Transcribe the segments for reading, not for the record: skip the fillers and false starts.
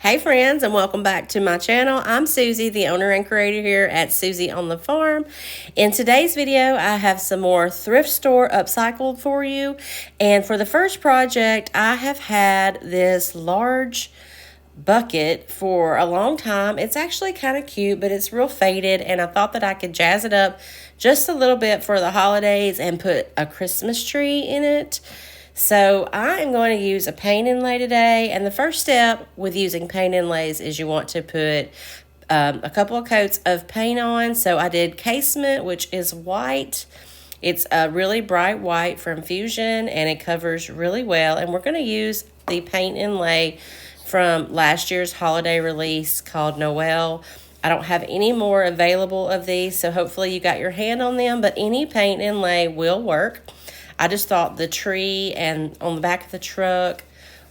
Hey friends, and welcome back to my channel. I'm Susie, the owner and creator here at Susie on the Farm. In today's video, I have some more thrift store upcycled for you. And for the first project, I have had this large bucket for a long time. It's actually kind of cute, but it's real faded, and I thought that I could jazz it up just a little bit for the holidays and put a Christmas tree in it. So I am going to use a paint inlay today, and the first step with using paint inlays is you want to put a couple of coats of paint on. So I did casement, which is white. It's a really bright white from Fusion, and it covers really well. And we're going to use the paint inlay from last year's holiday release called Noel. I don't have any more available of these, so hopefully you got your hand on them, but any paint inlay will work. I just thought the tree and on the back of the truck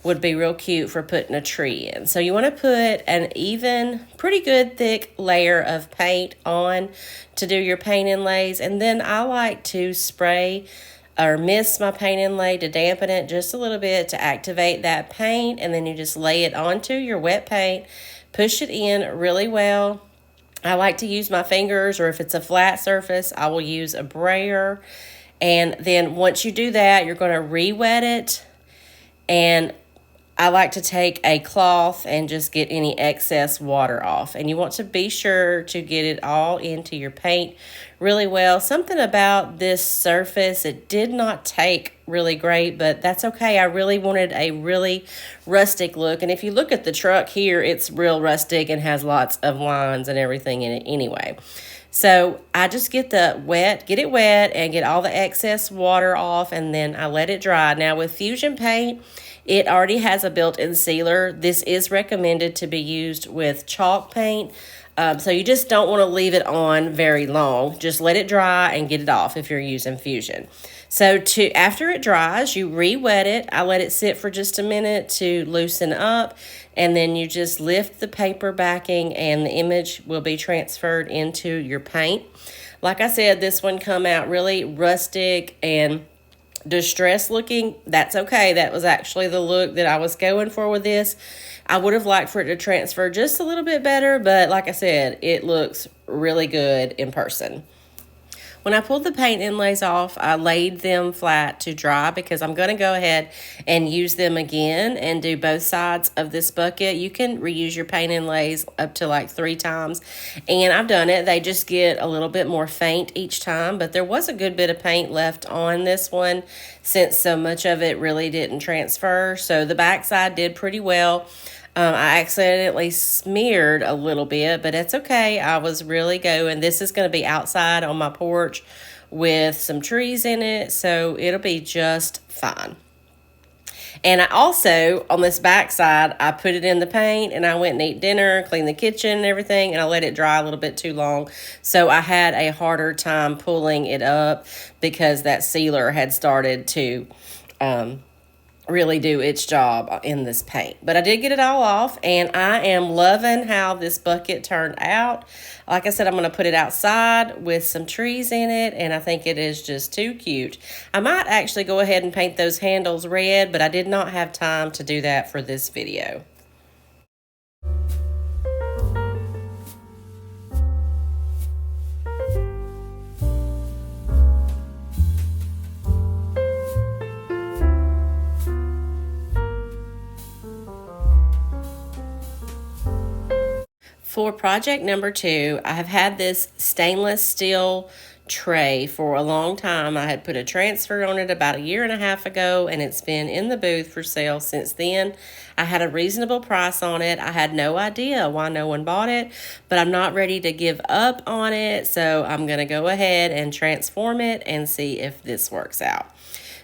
would be real cute for putting a tree in. So you want to put an even, pretty good thick layer of paint on to do your paint inlays. And then I like to spray or mist my paint inlay to dampen it just a little bit to activate that paint. And then you just lay it onto your wet paint, push it in really well. I like to use my fingers, or if it's a flat surface, I will use a brayer. And then once you do that, you're going to re-wet it. And I like to take a cloth and just get any excess water off. And you want to be sure to get it all into your paint really well. Something about this surface, it did not take really great, but that's okay. I really wanted a really rustic look. And if you look at the truck here, it's real rustic and has lots of lines and everything in it anyway. So I just get it wet and get all the excess water off, and then I let it dry. Now with Fusion paint, it already has a built-in sealer. This is recommended to be used with chalk paint. So you just don't want to leave it on very long. Just let it dry and get it off if you're using Fusion. So after it dries, you re-wet it. I let it sit for just a minute to loosen up, and then you just lift the paper backing and the image will be transferred into your paint. Like I said, this one come out really rustic and distressed looking. That's okay. That was actually the look that I was going for with this. I would have liked for it to transfer just a little bit better, but like I said, it looks really good in person. When I pulled the paint inlays off, I laid them flat to dry because I'm going to go ahead and use them again and do both sides of this bucket. You can reuse your paint inlays up to like 3 times, and I've done it. They just get a little bit more faint each time, but there was a good bit of paint left on this one since so much of it really didn't transfer. So the back side did pretty well. I accidentally smeared a little bit, but it's okay. I was really going. This is going to be outside on my porch with some trees in it, so it'll be just fine. And I also, on this back side, I put it in the paint, and I went and ate dinner, cleaned the kitchen and everything, and I let it dry a little bit too long. So I had a harder time pulling it up because that sealer had started to really do its job in this paint. But I did get it all off, and I am loving how this bucket turned out. Like I said, I'm going to put it outside with some trees in it, and I think it is just too cute. I might actually go ahead and paint those handles red, but I did not have time to do that for this video. For project number 2, I have had this stainless steel tray for a long time. I had put a transfer on it about 1.5 years ago, and it's been in the booth for sale since then. I had a reasonable price on it. I had no idea why no one bought it, but I'm not ready to give up on it, so I'm going to go ahead and transform it and see if this works out.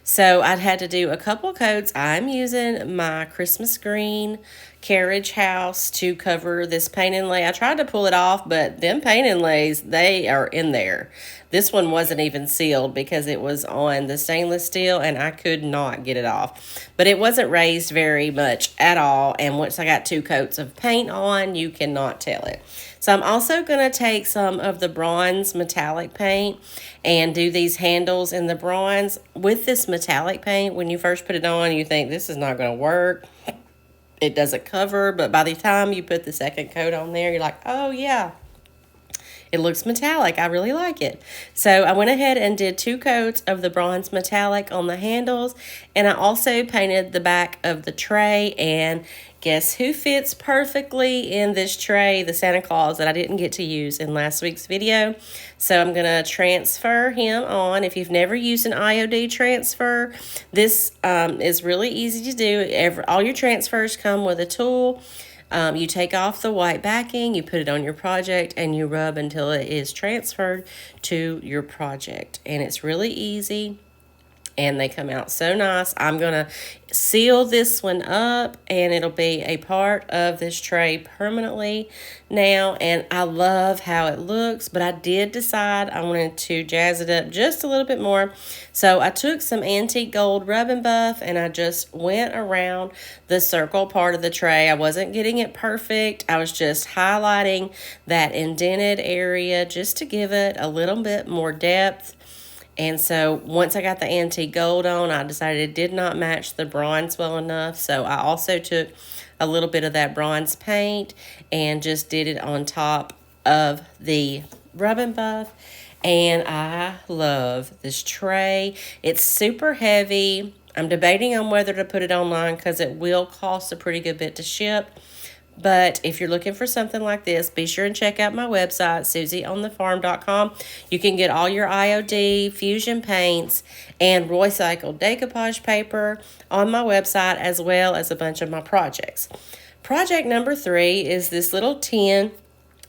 So I'd had to do a couple coats. I'm using my Christmas green carriage house to cover this paint inlay. I tried to pull it off, but them paint inlays, they are in there. This one wasn't even sealed because it was on the stainless steel, and I could not get it off. But it wasn't raised very much at all, and once I got 2 coats of paint on, you cannot tell it. So I'm also going to take some of the bronze metallic paint and do these handles in the bronze. With this metallic paint, when you first put it on, you think this is not going to work. it doesn't cover, but by the time you put the second coat on there, you're like, oh yeah, it looks metallic. I really like it. So I went ahead and did 2 coats of the bronze metallic on the handles, and I also painted the back of the tray. And guess who fits perfectly in this tray? The Santa Claus that I didn't get to use in last week's video. So I'm going to transfer him on. If you've never used an IOD transfer, this is really easy to do. All your transfers come with a tool. You take off the white backing, you put it on your project, and you rub until it is transferred to your project. And it's really easy, and they come out so nice. I'm going to seal this one up, and it'll be a part of this tray permanently now. And I love how it looks, but I did decide I wanted to jazz it up just a little bit more. So I took some antique gold rub and buff, and I just went around the circle part of the tray. I wasn't getting it perfect. I was just highlighting that indented area just to give it a little bit more depth. And so once I got the antique gold on, I decided it did not match the bronze well enough. So I also took a little bit of that bronze paint and just did it on top of the rub and buff. And I love this tray. It's super heavy. I'm debating on whether to put it online because it will cost a pretty good bit to ship. But if you're looking for something like this, be sure and check out my website, susieonthefarm.com. You can get all your IOD, fusion paints, and recycled decoupage paper on my website, as well as a bunch of my projects. Project number 3 is this little tin.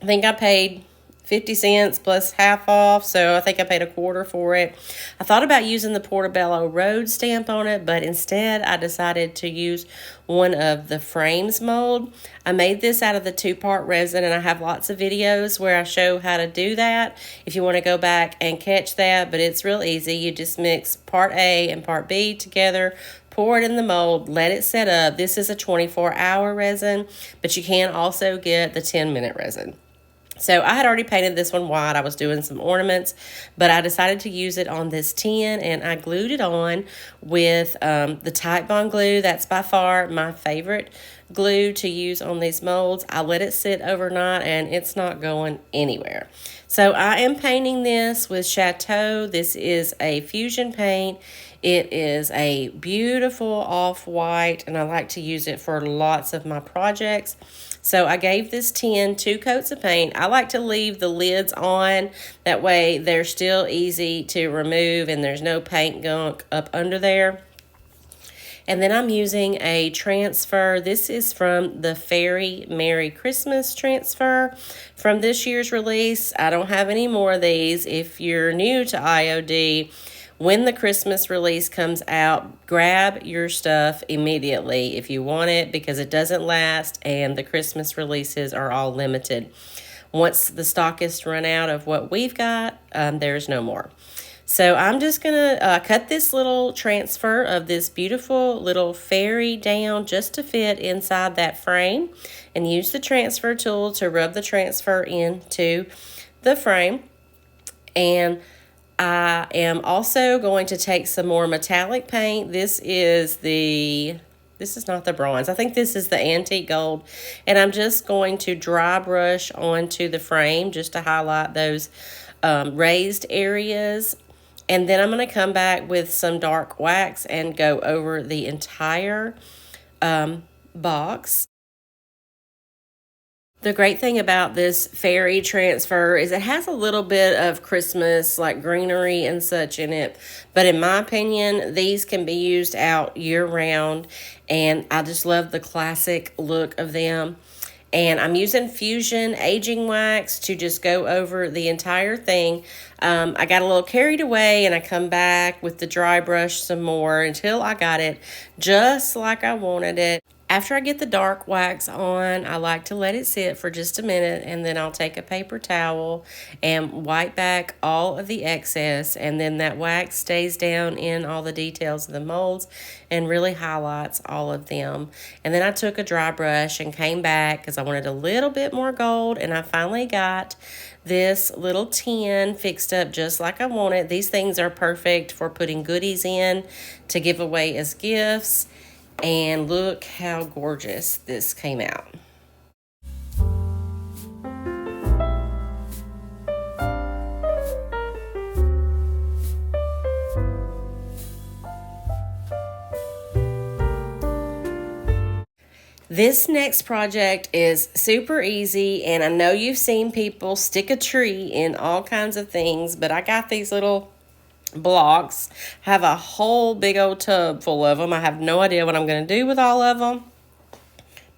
I think I paid 50 cents plus half off, so I think I paid a quarter for it. I thought about using the Portobello Road stamp on it, but instead I decided to use one of the frames mold. I made this out of the 2-part resin, and I have lots of videos where I show how to do that if you want to go back and catch that, but it's real easy. You just mix part A and part B together, pour it in the mold, let it set up. This is a 24-hour resin, but you can also get the 10-minute resin. So I had already painted this one white. I was doing some ornaments, but I decided to use it on this tin, and I glued it on with the Tite Bond glue. That's by far my favorite glue to use on these molds. I let it sit overnight, and it's not going anywhere. So I am painting this with Chateau. This is a fusion paint. It is a beautiful off-white, and I like to use it for lots of my projects. So I gave this tin 2 coats of paint. I like to leave the lids on. That way they're still easy to remove and there's no paint gunk up under there. And then I'm using a transfer. This is from the Fairy Merry Christmas transfer from this year's release. I don't have any more of these. If you're new to IOD, when the Christmas release comes out, grab your stuff immediately if you want it, because it doesn't last and the Christmas releases are all limited. Once the stock is run out of what we've got, there's no more. So I'm just going to cut this little transfer of this beautiful little fairy down just to fit inside that frame, and use the transfer tool to rub the transfer into the frame. And I am also going to take some more metallic paint. This is not the bronze. I think this is the antique gold. And I'm just going to dry brush onto the frame just to highlight those raised areas. And then I'm going to come back with some dark wax and go over the entire box. The great thing about this fairy transfer is it has a little bit of Christmas, like greenery and such in it. But in my opinion, these can be used out year-round, and I just love the classic look of them. And I'm using Fusion Aging Wax to just go over the entire thing. I got a little carried away, and I come back with the dry brush some more until I got it just like I wanted it. After I get the dark wax on, I like to let it sit for just a minute, and then I'll take a paper towel and wipe back all of the excess, and then that wax stays down in all the details of the molds and really highlights all of them. And then I took a dry brush and came back because I wanted a little bit more gold, and I finally got this little tin fixed up just like I wanted. These things are perfect for putting goodies in to give away as gifts. And look how gorgeous this came out. This next project is super easy, and I know you've seen people stick a tree in all kinds of things, but I got these little blocks. I have a whole big old tub full of them. I have no idea what I'm going to do with all of them,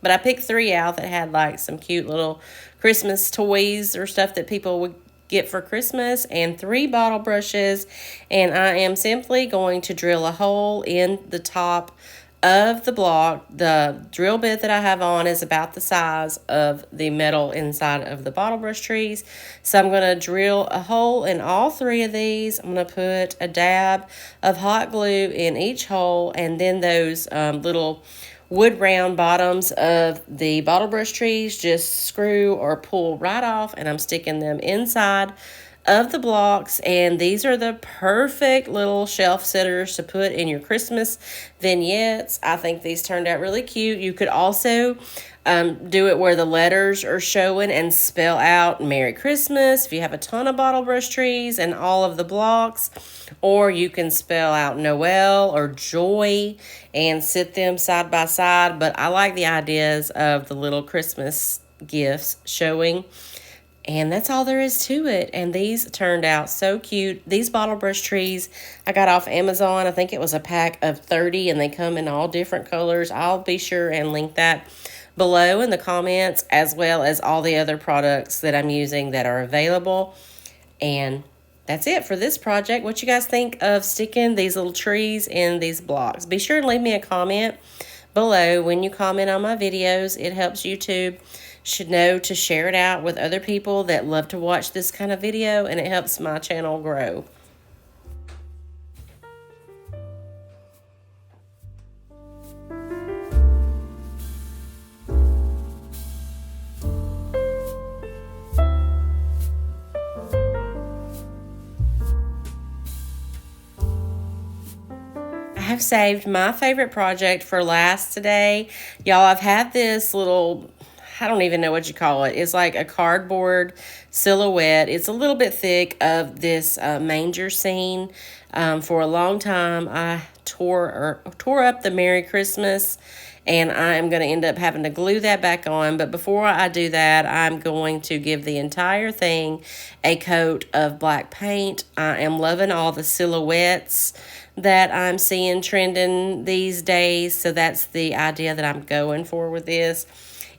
but I picked 3 out that had like some cute little Christmas toys or stuff that people would get for Christmas, and 3 bottle brushes, and I am simply going to drill a hole in the top of the block. The drill bit that I have on is about the size of the metal inside of the bottle brush trees. So I'm going to drill a hole in all 3 of these. I'm going to put a dab of hot glue in each hole, and then those little wood round bottoms of the bottle brush trees just screw or pull right off, and I'm sticking them inside of the blocks. And these are the perfect little shelf setters to put in your Christmas vignettes. I think these turned out really cute. You could also do it where the letters are showing and spell out Merry Christmas if you have a ton of bottle brush trees and all of the blocks, or you can spell out Noel or Joy and sit them side by side. But I like the ideas of the little Christmas gifts showing. And that's all there is to it. And these turned out so cute. These bottle brush trees I got off Amazon. I think it was a pack of 30, and they come in all different colors. I'll be sure and link that below in the comments, as well as all the other products that I'm using that are available. And that's it for this project. What you guys think of sticking these little trees in these blocks? Be sure to leave me a comment below. When you comment on my videos, it helps YouTube should know to share it out with other people that love to watch this kind of video, and it helps my channel grow. I have saved my favorite project for last today. Y'all, I've had this little, I don't even know what you call it. It's like a cardboard silhouette. It's a little bit thick of this manger scene. For a long time, I tore up the Merry Christmas, and I am going to end up having to glue that back on. But before I do that, I'm going to give the entire thing a coat of black paint. I am loving all the silhouettes that I'm seeing trending these days, so that's the idea that I'm going for with this.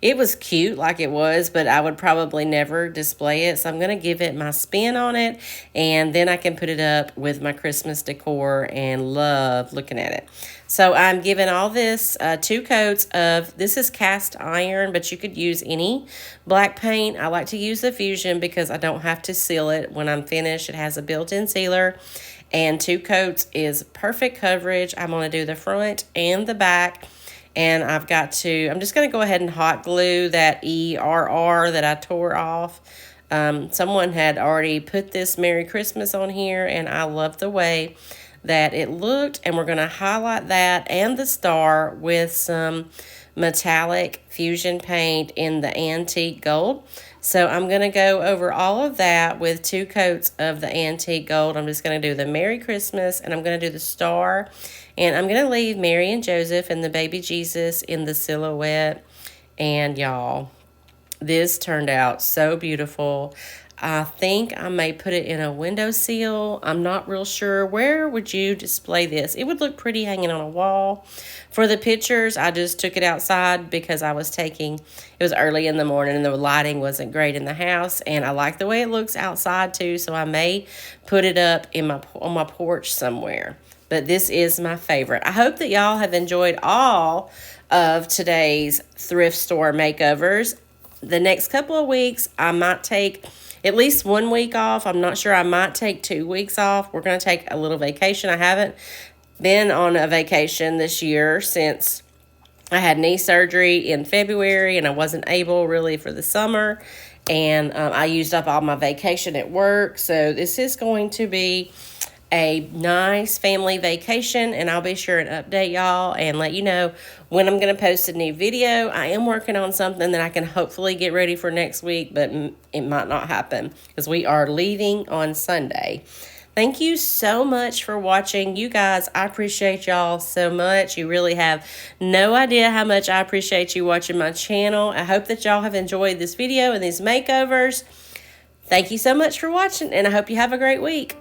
It was cute like it was, but I would probably never display it. So I'm going to give it my spin on it, and then I can put it up with my Christmas decor and love looking at it. So I'm giving all this 2 coats of, this is cast iron, but you could use any black paint. I like to use the Fusion because I don't have to seal it when I'm finished. It has a built-in sealer, and 2 coats is perfect coverage. I'm going to do the front and the back. And I'm just going to go ahead and hot glue that ERR that I tore off. Someone had already put this Merry Christmas on here, and I love the way that it looked. And we're going to highlight that and the star with some metallic Fusion paint in the antique gold. So I'm going to go over all of that with 2 coats of the antique gold. I'm just going to do the Merry Christmas, and I'm going to do the star. And I'm going to leave Mary and Joseph and the baby Jesus in the silhouette. And y'all, this turned out so beautiful. I think I may put it in a windowsill. I'm not real sure. Where would you display this? It would look pretty hanging on a wall. For the pictures, I just took it outside because it was early in the morning and the lighting wasn't great in the house. And I like the way it looks outside too, so I may put it up on my porch somewhere. But this is my favorite. I hope that y'all have enjoyed all of today's thrift store makeovers. The next couple of weeks, I might take at least 1 week off. I'm not sure. I might take 2 weeks off. We're going to take a little vacation. I haven't been on a vacation this year since I had knee surgery in February, and I wasn't able really for the summer. And I used up all my vacation at work. So this is going to be a nice family vacation, and I'll be sure and update y'all and let you know when I'm going to post a new video. I am working on something that I can hopefully get ready for next week, but it might not happen because we are leaving on Sunday. Thank you so much for watching. You guys, I appreciate y'all so much. You really have no idea how much I appreciate you watching my channel. I hope that y'all have enjoyed this video and these makeovers. Thank you so much for watching, and I hope you have a great week.